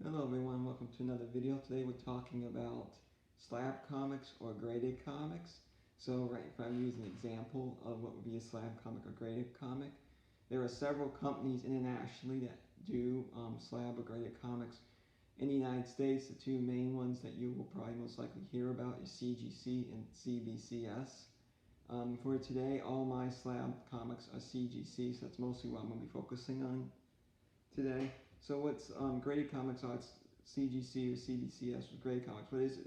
Hello everyone, welcome to another video. Today we're talking about slab comics or graded comics. So if I'm using an example of what would be a slab comic or graded comic, there are several companies internationally that do slab or graded comics. In the United States, the two main ones that you will probably most likely hear about is CGC and CBCS. For today, all my slab comics are CGC, so that's mostly what I'm going to be focusing on today. So what's graded comics are? It's CGC or CBCS with graded comics. What it is,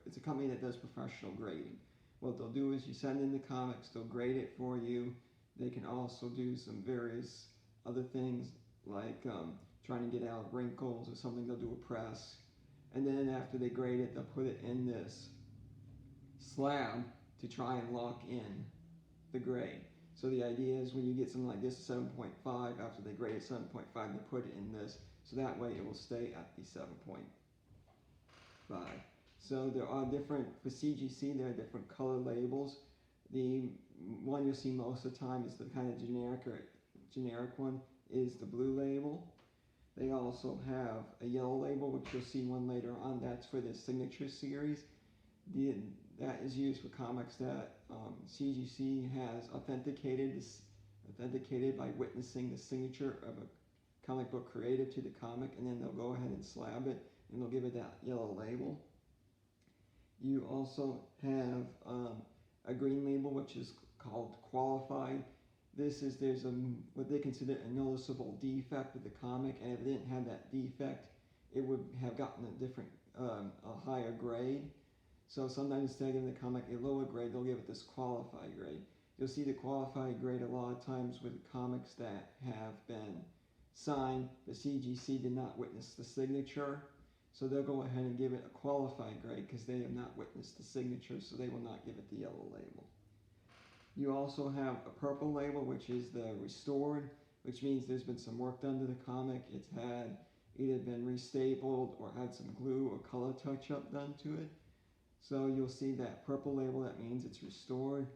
it's a company that does professional grading. What they'll do is you send in the comics, they'll grade it for you. They can also do some various other things like trying to get out wrinkles or something. They'll do a press, and then after they grade it, they'll put it in this slab to try and lock in the grade. So the idea is when you get something like this, 7.5, after they grade it 7.5, they put it in this, so that way it will stay at the 7.5. So there are different, for CGC, there are different color labels. The one you'll see most of the time is the kind of generic one, is the blue label. They also have a yellow label, which you'll see one later on. That's for the signature series. That is used for comics that CGC has authenticated by witnessing the signature of a comic book creator to the comic, and then they'll go ahead and slab it, and they'll give it that yellow label. You also have a green label, which is called qualified. There's what they consider a noticeable defect with the comic, and if it didn't have that defect, it would have gotten a higher grade. So sometimes instead of giving the comic a lower grade, they'll give it this qualified grade. You'll see the qualified grade a lot of times with comics that have been signed. The CGC did not witness the signature, so they'll go ahead and give it a qualified grade because they have not witnessed the signature, so they will not give it the yellow label. You also have a purple label, which is the restored, which means there's been some work done to the comic. It's had either been restapled or had some glue or color touch-up done to it. So you'll see that purple label, that means it's restored.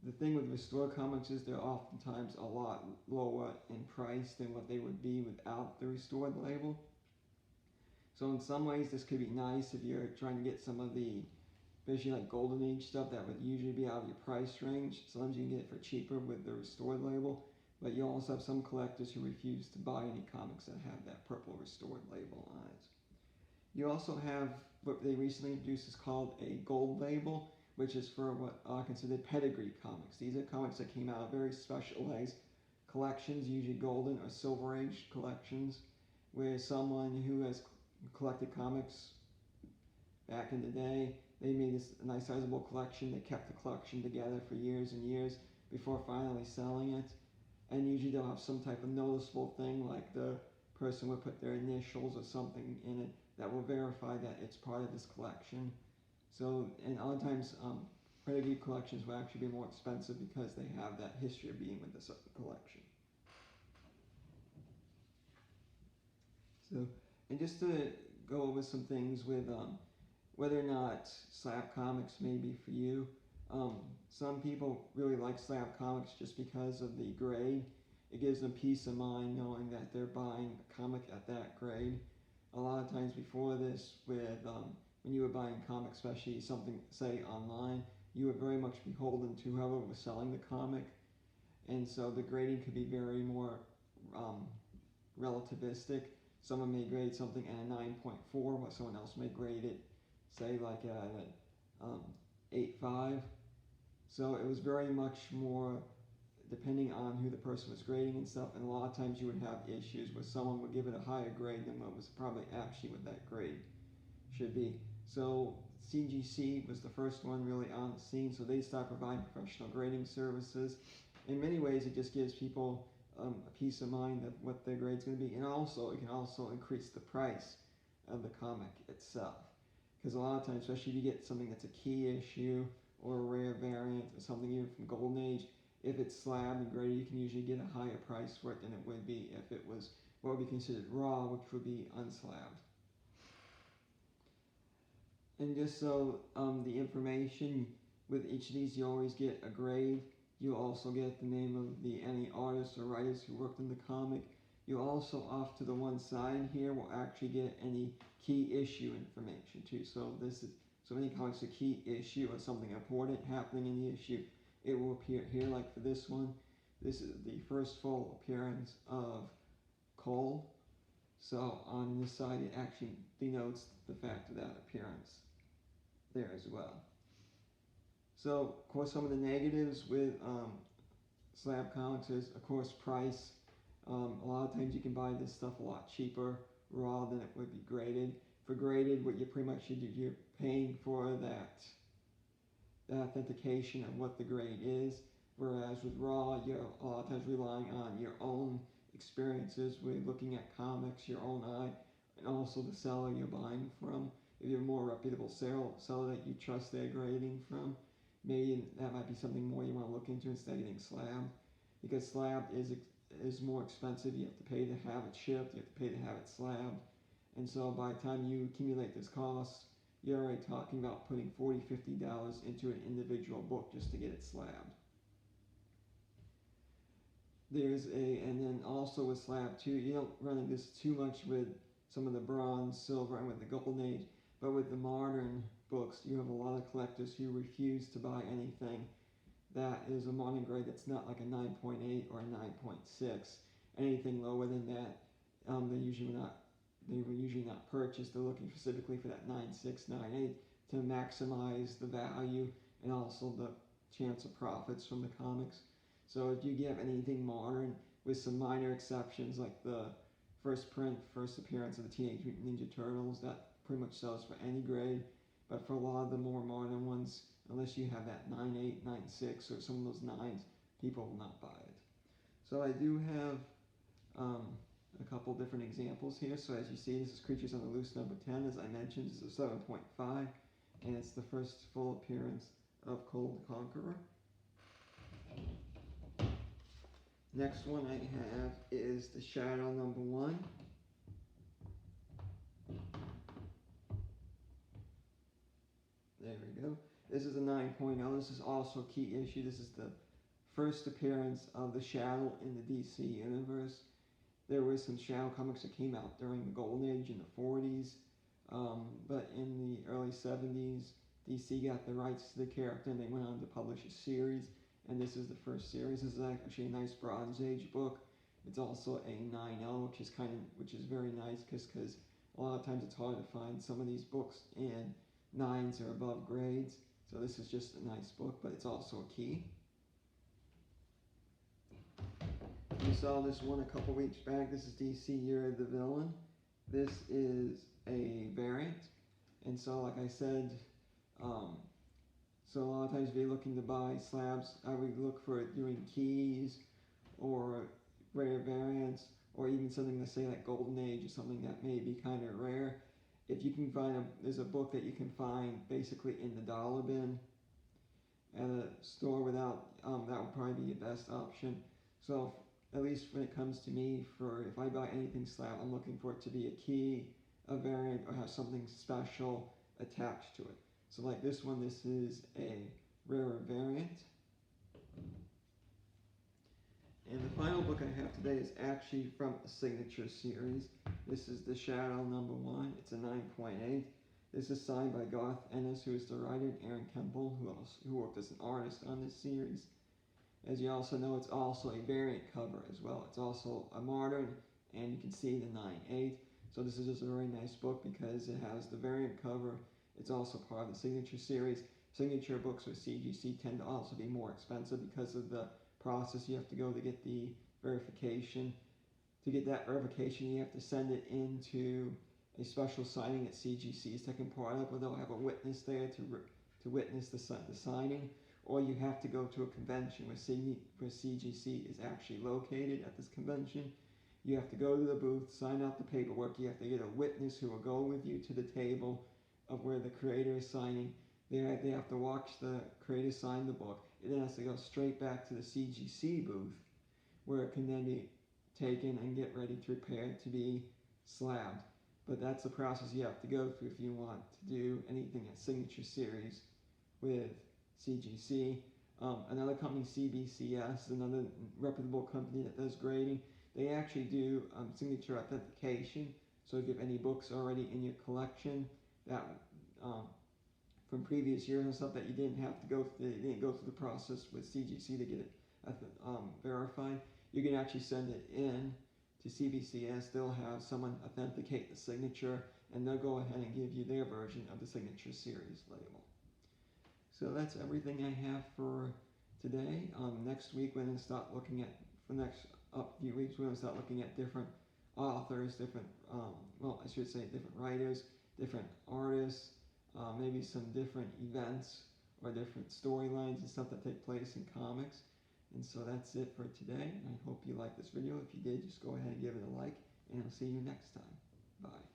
The thing with restored comics is they're oftentimes a lot lower in price than what they would be without the restored label. So in some ways this could be nice if you're trying to get some of the, especially like Golden Age stuff that would usually be out of your price range. Sometimes you can get it for cheaper with the restored label, but you also have some collectors who refuse to buy any comics that have that purple restored label on it. You also have what they recently introduced is called a gold label, which is for what are considered pedigree comics. These are comics that came out of very specialized collections, usually golden or silver age collections, where someone who has collected comics back in the day, they made this nice sizable collection. They kept the collection together for years and years before finally selling it. And usually they'll have some type of noticeable thing, like the person would put their initials or something in it that will verify that it's part of this collection. So, and a lot of times pedigree collections will actually be more expensive because they have that history of being with a certain collection. So, and just to go over some things with whether or not slab comics may be for you. Some people really like slab comics just because of the grade. It gives them peace of mind knowing that they're buying a comic at that grade. A lot of times before this, with when you were buying comics, especially something, say, online, you were very much beholden to whoever was selling the comic. And so the grading could be very more relativistic. Someone may grade something at a 9.4, while someone else may grade it, say, like at an 8.5. So it was very much more depending on who the person was grading and stuff, and a lot of times you would have issues where someone would give it a higher grade than what was probably actually what that grade should be. So CGC was the first one really on the scene, so they started providing professional grading services. In many ways it just gives people a peace of mind of what their grade's going to be, and also it can also increase the price of the comic itself. Because a lot of times, especially if you get something that's a key issue or a rare variant or something even from Golden Age, if it's slabbed and graded, you can usually get a higher price for it than it would be if it was what would be considered raw, which would be unslabbed. And just so the information with each of these, you always get a grade. You also get the name of any artists or writers who worked in the comic. You also, off to the one side here, will actually get any key issue information too. So any comics a key issue or something important happening in the issue, it will appear here. Like for this one, this is the first full appearance of Cole. So on this side, it actually denotes the fact of that appearance there as well. So, of course, some of the negatives with slab comics is, of course, price. A lot of times you can buy this stuff a lot cheaper raw than it would be graded. For graded, what you pretty much should do, you're paying for that authentication of what the grade is. Whereas with raw, you're a lot of times relying on your own experiences with looking at comics, your own eye, and also the seller you're buying from. If you're a more reputable seller that you trust their grading from, maybe that might be something more you want to look into instead of getting slabbed. Because slabbed is more expensive. You have to pay to have it shipped, you have to pay to have it slabbed. And so by the time you accumulate this cost, you're already talking about putting $40, $50 into an individual book just to get it slabbed. And then also with slab too, you don't run into this too much with some of the bronze, silver, and with the golden age, but with the modern books, you have a lot of collectors who refuse to buy anything that is a modern grade that's not like a 9.8 or a 9.6. Anything lower than that, they were usually not purchased. They're looking specifically for that 9.6, 9.8 to maximize the value and also the chance of profits from the comics. So if you get anything modern, with some minor exceptions like the first appearance of the Teenage Mutant Ninja Turtles, that pretty much sells for any grade. But for a lot of the more modern ones, unless you have that 9.8, 9.6, or some of those 9s, people will not buy it. So I do have a couple different examples here. So as you see, this is Creatures on the Loose number 10. As I mentioned, this is a 7.5, and it's the first full appearance of Cole the Conqueror. Next one I have is The Shadow number 1. There we go. This is a 9.0. This is also a key issue. This is the first appearance of the Shadow in the DC universe. There were some Shadow comics that came out during the Golden Age in the 40s, but in the early 70s, DC got the rights to the character and they went on to publish a series. And this is the first series. This is actually a nice Bronze Age book. It's also a 9.0, which is very nice because a lot of times it's hard to find some of these books in 9s or above grades. So this is just a nice book, but it's also a key. We saw this one a couple weeks back. This is DC Year of the Villain. This is a variant, and so like I said, so a lot of times if you're looking to buy slabs, I would look for doing keys or rare variants, or even something to say like Golden Age or something that may be kind of rare. If you can find there's a book that you can find basically in the dollar bin at a store without, that would probably be your best option. So at least when it comes to me, if I buy anything slab, I'm looking for it to be a key, a variant, or have something special attached to it. So like this one, this is a rarer variant. And the final book I have today is actually from a signature series. This is The Shadow number 1. It's a 9.8. This is signed by Garth Ennis, who is the writer, and Aaron Kemple, who worked as an artist on this series. As you also know, it's also a variant cover as well. It's also a modern, and you can see the 9.8. So this is just a very nice book because it has the variant cover. It's also part of the signature series. Signature books with CGC tend to also be more expensive because of the process you have to go to get the verification. To get that verification, you have to send it into a special signing that CGC is taking part of, where they'll have a witness there to witness the signing, or you have to go to a convention where CGC is actually located at this convention. You have to go to the booth, sign out the paperwork. You have to get a witness who will go with you to the table of where the creator is signing. They have to watch the creator sign the book. It then has to go straight back to the CGC booth, where it can then be taken and get ready to prepare to be slabbed. But that's the process you have to go through if you want to do anything at Signature Series with CGC. Another company, CBCS, is another reputable company that does grading. They actually do signature authentication. So if you have any books already in your collection that from previous years and stuff that you didn't have to go through, they didn't go through the process with CGC to get it verified, you can actually send it in to CBCS. They'll have someone authenticate the signature, and they'll go ahead and give you their version of the signature series label. So that's everything I have for today. Next week we're going to start looking at, for the next few weeks, we're going to start looking at different authors, different, well, I should say different writers, different artists, maybe some different events or different storylines and stuff that take place in comics. And so that's it for today. I hope you liked this video. If you did, just go ahead and give it a like, and I'll see you next time. Bye.